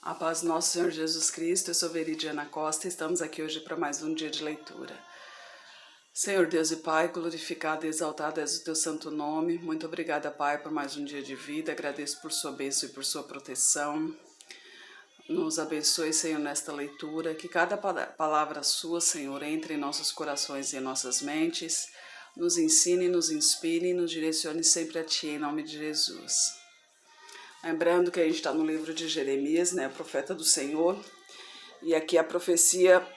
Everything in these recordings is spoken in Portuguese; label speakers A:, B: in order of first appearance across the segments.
A: A paz do nosso Senhor Jesus Cristo, eu sou Veridiana Costa e estamos aqui hoje para mais um dia de leitura. Senhor Deus e Pai, glorificado e exaltado és o teu santo nome. Muito obrigada, Pai, por mais um dia de vida. Agradeço por sua bênção e por sua proteção. Nos abençoe, Senhor, nesta leitura. Que cada palavra sua, Senhor, entre em nossos corações e em nossas mentes. Nos ensine, nos inspire e nos direcione sempre a Ti, em nome de Jesus. Lembrando que a gente está no livro de Jeremias, né, profeta do Senhor, e aqui a profecia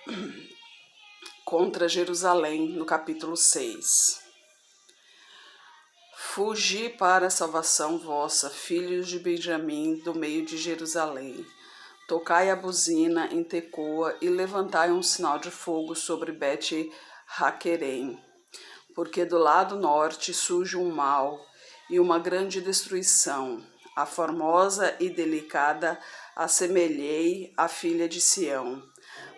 A: contra Jerusalém, no capítulo 6. Fugi para a salvação vossa, filhos de Benjamim, do meio de Jerusalém. Tocai a buzina em Tecoa e levantai um sinal de fogo sobre Bet-Haquerem, porque do lado norte surge um mal e uma grande destruição. A formosa e delicada assemelhei à filha de Sião,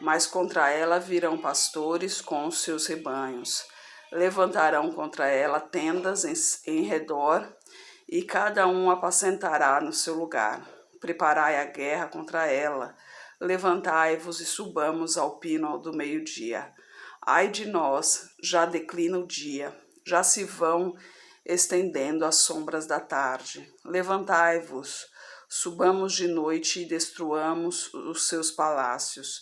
A: mas contra ela virão pastores com os seus rebanhos. Levantarão contra ela tendas em redor, e cada um apacentará no seu lugar. Preparai a guerra contra ela. Levantai-vos e subamos ao pino do meio-dia. Ai de nós, já declina o dia, já se vão estendendo as sombras da tarde. Levantai-vos, subamos de noite e destruamos os seus palácios,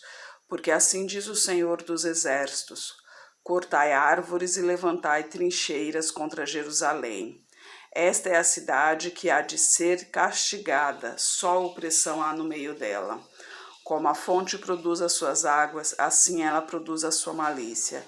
A: porque assim diz o Senhor dos Exércitos: cortai árvores e levantai trincheiras contra Jerusalém. Esta é a cidade que há de ser castigada, só opressão há no meio dela. Como a fonte produz as suas águas, assim ela produz a sua malícia.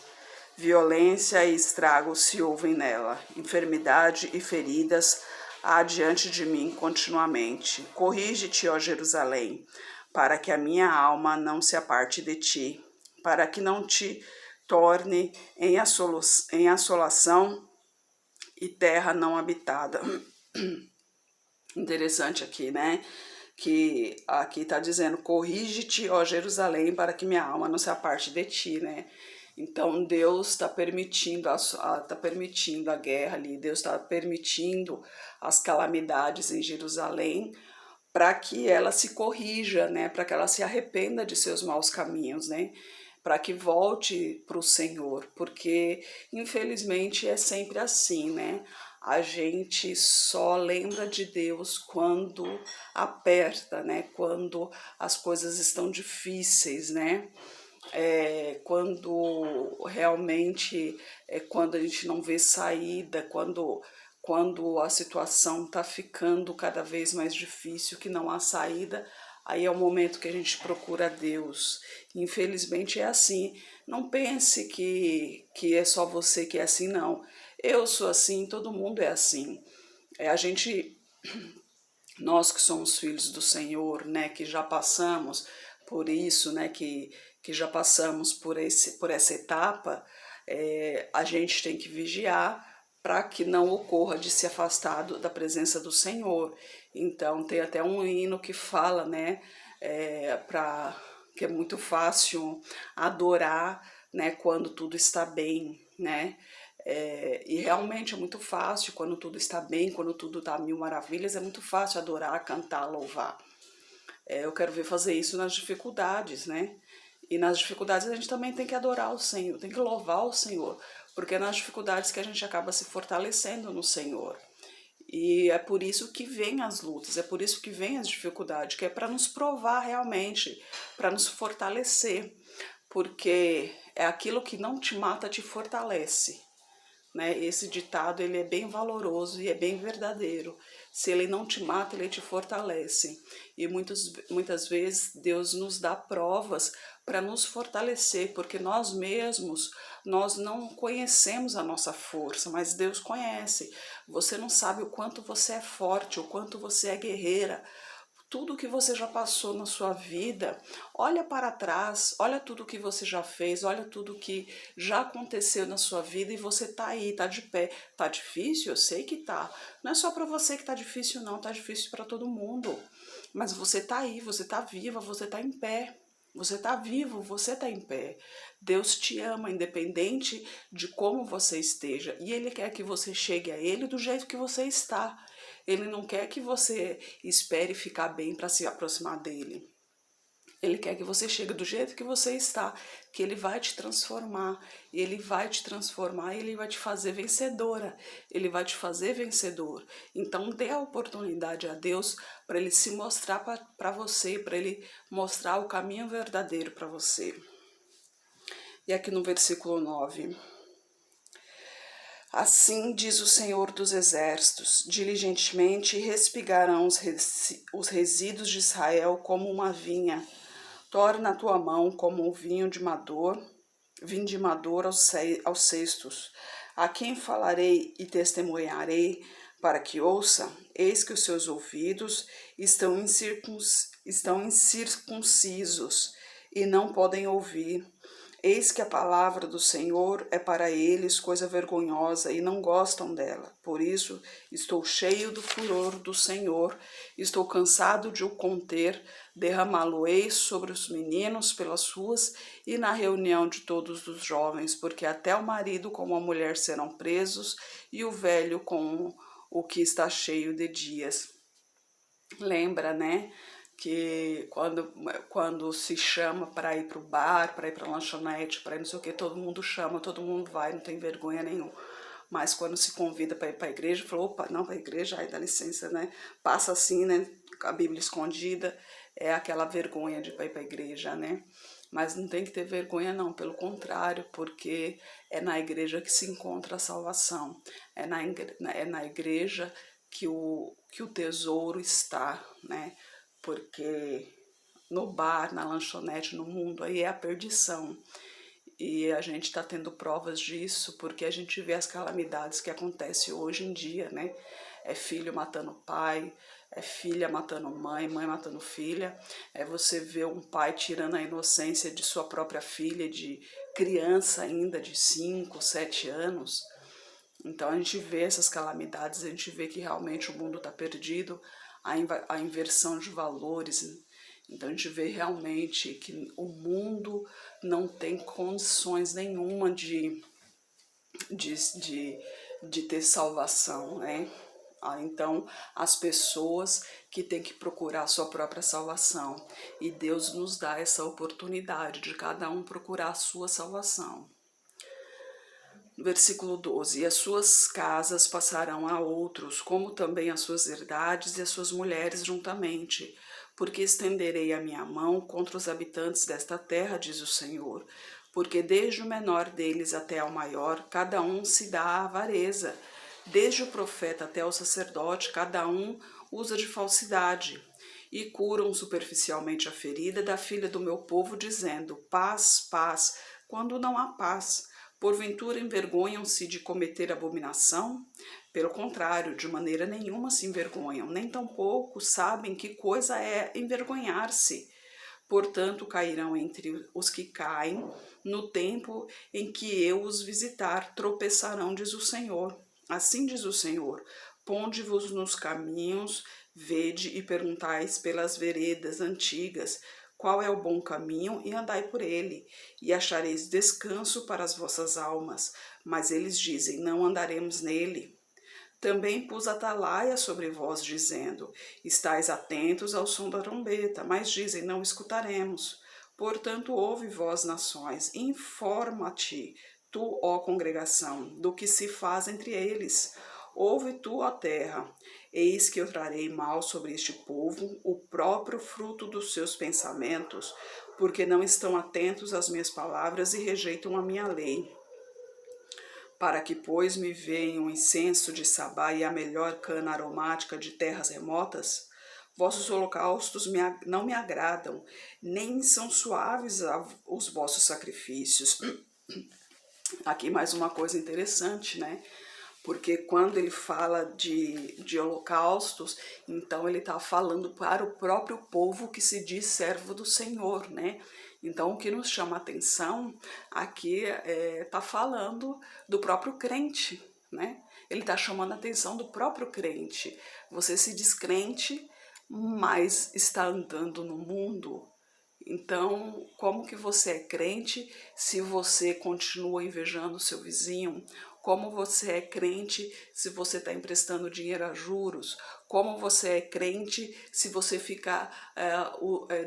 A: Violência e estrago se ouvem nela, enfermidade e feridas há diante de mim continuamente. Corrige-te, ó Jerusalém, para que a minha alma não se aparte de ti, para que não te torne em assolação e terra não habitada. Interessante aqui, né? Que aqui está dizendo: corrige-te, ó Jerusalém, para que minha alma não se aparte de ti, né? Então Deus está permitindo a guerra ali, Deus está permitindo as calamidades em Jerusalém para que ela se corrija, né? Para que ela se arrependa de seus maus caminhos, né? Para que volte para o Senhor, porque infelizmente é sempre assim, né? A gente só lembra de Deus quando aperta, né? Quando as coisas estão difíceis, né? Quando realmente quando a gente não vê saída, quando a situação está ficando cada vez mais difícil, que não há saída, aí é o momento que a gente procura Deus. Infelizmente é assim. Não pense que é só você que é assim, não. Eu sou assim, todo mundo é assim. Nós que somos filhos do Senhor, né, que já passamos por isso, né, que já passamos por essa etapa, a gente tem que vigiar para que não ocorra de se afastar da presença do Senhor. Então tem até um hino que fala, né, que é muito fácil adorar, né, quando tudo está bem, né? E realmente é muito fácil quando tudo está bem, quando tudo está a mil maravilhas, é muito fácil adorar, cantar, louvar. Eu quero ver fazer isso nas dificuldades, né? E nas dificuldades a gente também tem que adorar o Senhor, tem que louvar o Senhor, porque é nas dificuldades que a gente acaba se fortalecendo no Senhor. E é por isso que vem as lutas, é por isso que vem as dificuldades, que é para nos provar realmente, para nos fortalecer, porque é aquilo que não te mata te fortalece. Né? Esse ditado ele é bem valoroso e é bem verdadeiro. Se ele não te mata, ele te fortalece. E muitas vezes Deus nos dá provas para nos fortalecer, porque nós mesmos, nós não conhecemos a nossa força, mas Deus conhece. Você não sabe o quanto você é forte, o quanto você é guerreira. Tudo que você já passou na sua vida, olha para trás, olha tudo que você já fez, olha tudo que já aconteceu na sua vida e você tá aí, tá de pé. Tá difícil? Eu sei que tá. Não é só para você que tá difícil não, tá difícil para todo mundo. Mas você tá aí, você tá viva, você tá em pé. Você está vivo, você está em pé. Deus te ama, independente de como você esteja. E Ele quer que você chegue a Ele do jeito que você está. Ele não quer que você espere ficar bem para se aproximar dele. Ele quer que você chegue do jeito que você está, que Ele vai te transformar, Ele vai te transformar, Ele vai te fazer vencedora, Ele vai te fazer vencedor. Então dê a oportunidade a Deus para Ele se mostrar para você, para Ele mostrar o caminho verdadeiro para você. E aqui no versículo 9. Assim diz o Senhor dos Exércitos, diligentemente respigarão os resíduos de Israel como uma vinha. Torna a tua mão como o vinho de mador, vindimador aos cestos. A quem falarei e testemunharei para que ouça? Eis que os seus ouvidos estão incircuncisos e não podem ouvir. Eis que a palavra do Senhor é para eles coisa vergonhosa e não gostam dela. Por isso estou cheio do furor do Senhor, estou cansado de o conter, derramá-lo-ei sobre os meninos pelas ruas e na reunião de todos os jovens, porque até o marido com a mulher serão presos e o velho com o que está cheio de dias. Lembra, né? Que quando se chama para ir para o bar, para ir para a lanchonete, para ir não sei o que, todo mundo chama, todo mundo vai, não tem vergonha nenhuma. Mas quando se convida para ir para a igreja, falou, opa, não, para a igreja, ai, dá licença, né? Passa assim, né? Com a Bíblia escondida, é aquela vergonha de ir para a igreja, né? Mas não tem que ter vergonha não, pelo contrário, porque é na igreja que se encontra a salvação, é na igreja que o tesouro está, né? Porque no bar, na lanchonete, no mundo, aí é a perdição. E a gente está tendo provas disso porque a gente vê as calamidades que acontecem hoje em dia, né? É filho matando pai, é filha matando mãe, mãe matando filha. É você ver um pai tirando a inocência de sua própria filha, de criança ainda de 5, 7 anos. Então a gente vê essas calamidades, a gente vê que realmente o mundo está perdido, a inversão de valores. Então a gente vê realmente que o mundo não tem condições nenhuma de ter salvação, né? Então as pessoas que têm que procurar a sua própria salvação. E Deus nos dá essa oportunidade de cada um procurar a sua salvação. Versículo 12: E as suas casas passarão a outros, como também as suas herdades e as suas mulheres juntamente, porque estenderei a minha mão contra os habitantes desta terra, diz o Senhor, porque desde o menor deles até ao maior, cada um se dá à avareza, desde o profeta até o sacerdote, cada um usa de falsidade, e curam superficialmente a ferida da filha do meu povo, dizendo, paz, paz, quando não há paz. Porventura envergonham-se de cometer abominação? Pelo contrário, de maneira nenhuma se envergonham, nem tampouco sabem que coisa é envergonhar-se. Portanto, cairão entre os que caem, no tempo em que eu os visitar, tropeçarão, diz o Senhor. Assim diz o Senhor, ponde-vos nos caminhos, vede e perguntais pelas veredas antigas, qual é o bom caminho, e andai por ele, e achareis descanso para as vossas almas. Mas eles dizem, não andaremos nele. Também pus atalaia sobre vós, dizendo, estais atentos ao som da trombeta, mas dizem, não escutaremos. Portanto, ouve vós, nações, informa-te, tu, ó congregação, do que se faz entre eles. Ouve tu, ó terra, eis que eu trarei mal sobre este povo, o próprio fruto dos seus pensamentos, porque não estão atentos às minhas palavras e rejeitam a minha lei. Para que, pois, me venham o incenso de Sabá e a melhor cana aromática de terras remotas? Vossos holocaustos não me agradam, nem são suaves os vossos sacrifícios. Aqui mais uma coisa interessante, né? Porque quando ele fala de holocaustos, então ele está falando para o próprio povo que se diz servo do Senhor, né? Então o que nos chama a atenção aqui está falando do próprio crente, né? Ele está chamando a atenção do próprio crente. Você se diz crente, mas está andando no mundo. Então, como que você é crente se você continua invejando o seu vizinho? Como você é crente se você está emprestando dinheiro a juros? Como você é crente se você fica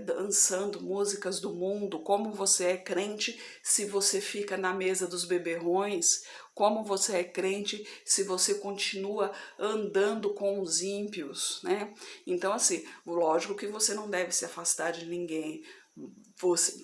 A: dançando músicas do mundo? Como você é crente se você fica na mesa dos beberrões? Como você é crente se você continua andando com os ímpios, né? Então, assim, lógico que você não deve se afastar de ninguém.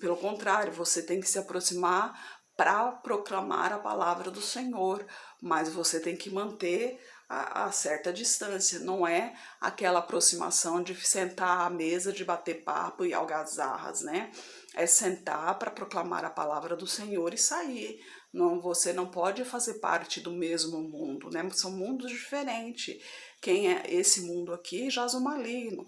A: Pelo contrário, você tem que se aproximar para proclamar a palavra do Senhor, mas você tem que manter a certa distância, não é aquela aproximação de sentar à mesa, de bater papo e algazarras, né? É sentar para proclamar a palavra do Senhor e sair. Não, você não pode fazer parte do mesmo mundo, né? São mundos diferentes. Quem é esse mundo aqui jaz o maligno.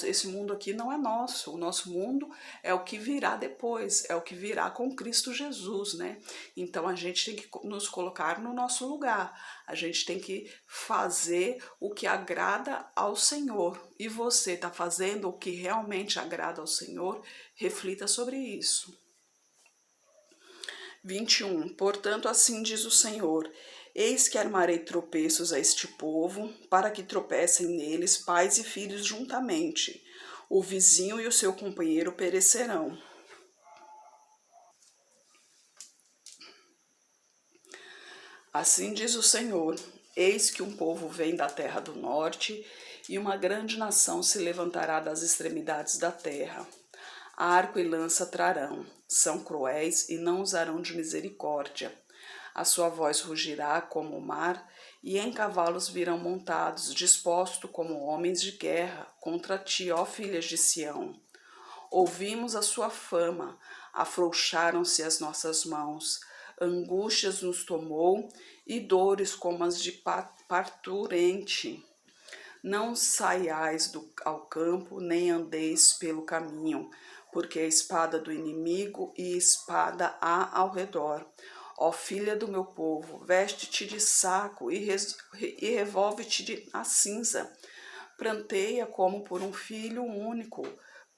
A: Esse mundo aqui não é nosso. O nosso mundo é o que virá depois, é o que virá com Cristo Jesus, né? Então a gente tem que nos colocar no nosso lugar. A gente tem que fazer o que agrada ao Senhor. E você está fazendo o que realmente agrada ao Senhor? Reflita sobre isso. 21. Portanto, assim diz o Senhor: eis que armarei tropeços a este povo, para que tropecem neles pais e filhos juntamente. O vizinho e o seu companheiro perecerão. Assim diz o Senhor: eis que um povo vem da terra do norte, e uma grande nação se levantará das extremidades da terra. Arco e lança trarão, são cruéis e não usarão de misericórdia. A sua voz rugirá como o mar, e em cavalos virão montados, dispostos como homens de guerra, contra ti, ó filhas de Sião. Ouvimos a sua fama, afrouxaram-se as nossas mãos, angústias nos tomou, e dores como as de parturente. Não saiais ao campo, nem andeis pelo caminho, porque a espada do inimigo e espada há ao redor. Ó filha do meu povo, veste-te de saco e revolve-te a cinza. Pranteia como por um filho único,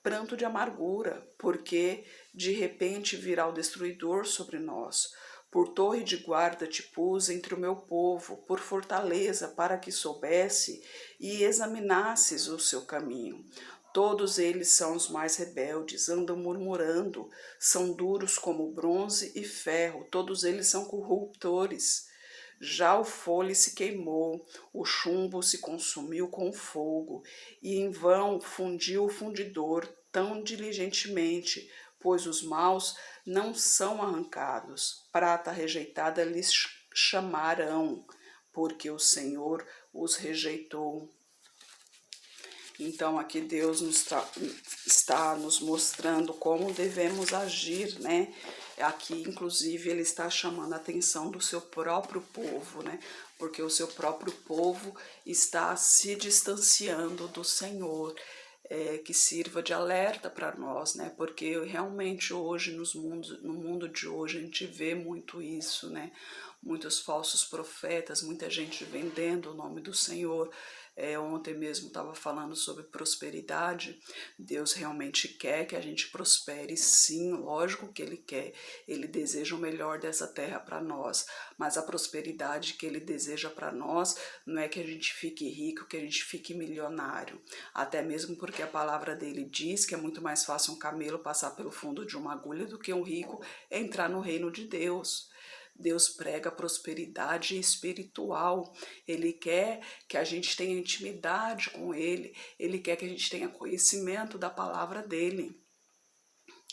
A: pranto de amargura, porque de repente virá o destruidor sobre nós. Por torre de guarda te pus entre o meu povo, por fortaleza, para que soubesse e examinasses o seu caminho. Todos eles são os mais rebeldes, andam murmurando, são duros como bronze e ferro, todos eles são corruptores. Já o folhe se queimou, o chumbo se consumiu com o fogo, e em vão fundiu o fundidor tão diligentemente, pois os maus não são arrancados. Prata rejeitada lhes chamarão, porque o Senhor os rejeitou. Então aqui Deus está nos mostrando como devemos agir, né? Aqui, inclusive, ele está chamando a atenção do seu próprio povo, né? Porque o seu próprio povo está se distanciando do Senhor. Que sirva de alerta para nós, né? Porque realmente hoje no mundo de hoje a gente vê muito isso, né? Muitos falsos profetas, muita gente vendendo o nome do Senhor. Ontem mesmo estava falando sobre prosperidade. Deus realmente quer que a gente prospere, sim, lógico que Ele quer. Ele deseja o melhor dessa terra para nós, mas a prosperidade que Ele deseja para nós não é que a gente fique rico, que a gente fique milionário. Até mesmo porque a palavra dele diz que é muito mais fácil um camelo passar pelo fundo de uma agulha do que um rico entrar no reino de Deus. Deus prega prosperidade espiritual. Ele quer que a gente tenha intimidade com Ele. Ele quer que a gente tenha conhecimento da palavra dEle.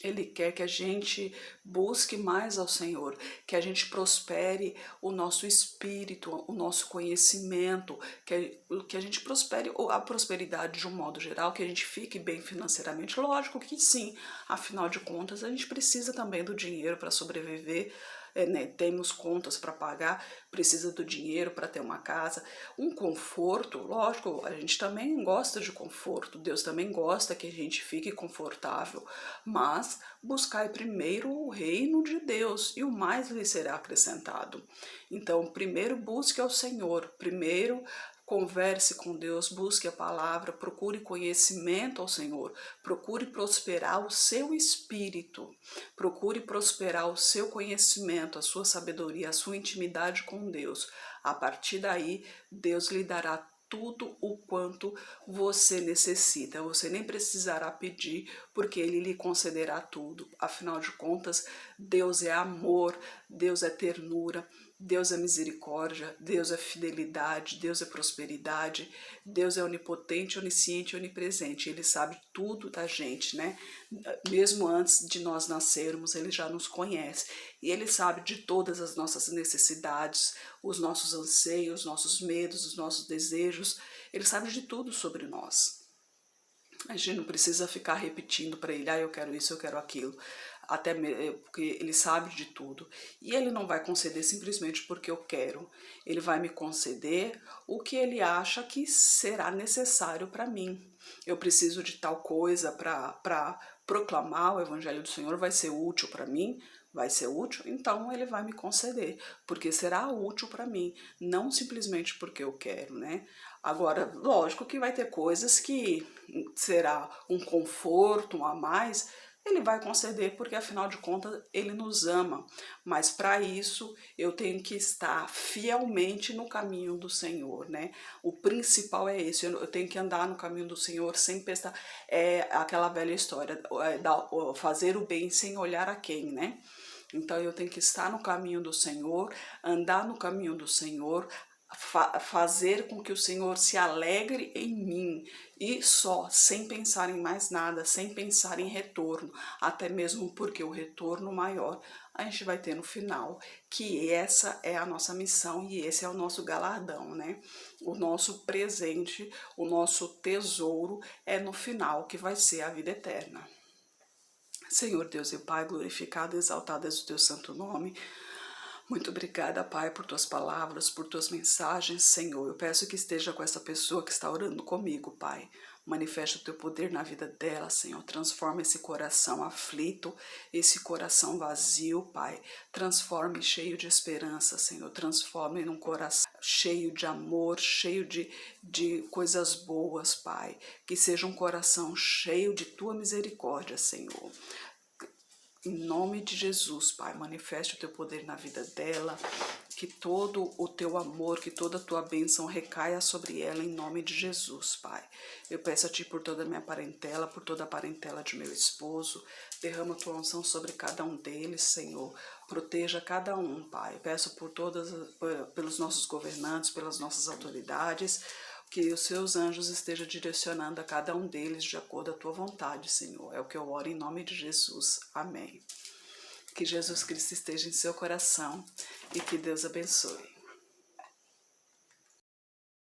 A: Ele quer que a gente busque mais ao Senhor, que a gente prospere o nosso espírito, o nosso conhecimento, que a gente prospere a prosperidade de um modo geral, que a gente fique bem financeiramente. Lógico que sim, afinal de contas a gente precisa também do dinheiro para sobreviver. Né, temos contas para pagar, precisa do dinheiro para ter uma casa, um conforto, lógico, a gente também gosta de conforto, Deus também gosta que a gente fique confortável, mas buscai primeiro o reino de Deus e o mais lhe será acrescentado. Então, primeiro busque ao Senhor, primeiro converse com Deus, busque a palavra, procure conhecimento ao Senhor, procure prosperar o seu espírito, procure prosperar o seu conhecimento, a sua sabedoria, a sua intimidade com Deus. A partir daí, Deus lhe dará tudo o quanto você necessita. Você nem precisará pedir, porque Ele lhe concederá tudo. Afinal de contas, Deus é amor, Deus é ternura, Deus é misericórdia, Deus é fidelidade, Deus é prosperidade, Deus é onipotente, onisciente, onipresente. Ele sabe tudo da gente, né? Mesmo antes de nós nascermos, Ele já nos conhece. E Ele sabe de todas as nossas necessidades, os nossos anseios, os nossos medos, os nossos desejos. Ele sabe de tudo sobre nós. A gente não precisa ficar repetindo para Ele, eu quero isso, eu quero aquilo. Até porque Ele sabe de tudo. E Ele não vai conceder simplesmente porque eu quero. Ele vai me conceder o que Ele acha que será necessário para mim. Eu preciso de tal coisa para proclamar o Evangelho do Senhor, vai ser útil para mim? Vai ser útil? Então Ele vai me conceder, porque será útil para mim, não simplesmente porque eu quero, né? Agora, lógico que vai ter coisas que será um conforto, um a mais, Ele vai conceder, porque afinal de contas Ele nos ama. Mas para isso eu tenho que estar fielmente no caminho do Senhor, né? O principal é esse, eu tenho que andar no caminho do Senhor sem pensar, aquela velha história, fazer o bem sem olhar a quem, né? Então eu tenho que estar no caminho do Senhor, andar no caminho do Senhor, fazer com que o Senhor se alegre em mim, e só, sem pensar em mais nada, sem pensar em retorno, até mesmo porque o retorno maior a gente vai ter no final, que essa é a nossa missão e esse é o nosso galardão, né? O nosso presente, o nosso tesouro é no final, que vai ser a vida eterna. Senhor Deus e Pai, glorificado e exaltado és o teu santo nome. Muito obrigada, Pai, por tuas palavras, por tuas mensagens, Senhor. Eu peço que esteja com essa pessoa que está orando comigo, Pai. Manifesta o teu poder na vida dela, Senhor. Transforma esse coração aflito, esse coração vazio, Pai. Transforme cheio de esperança, Senhor. Transforme num coração cheio de amor, cheio de coisas boas, Pai. Que seja um coração cheio de tua misericórdia, Senhor. Em nome de Jesus, Pai, manifeste o teu poder na vida dela, que todo o teu amor, que toda a tua bênção recaia sobre ela, em nome de Jesus, Pai. Eu peço a Ti por toda a minha parentela, por toda a parentela de meu esposo, derrama a tua unção sobre cada um deles, Senhor. Proteja cada um, Pai. Eu peço pelos nossos governantes, pelas nossas autoridades, que os seus anjos estejam direcionando a cada um deles de acordo à tua vontade, Senhor. É o que eu oro em nome de Jesus. Amém. Que Jesus Cristo esteja em seu coração e que Deus abençoe.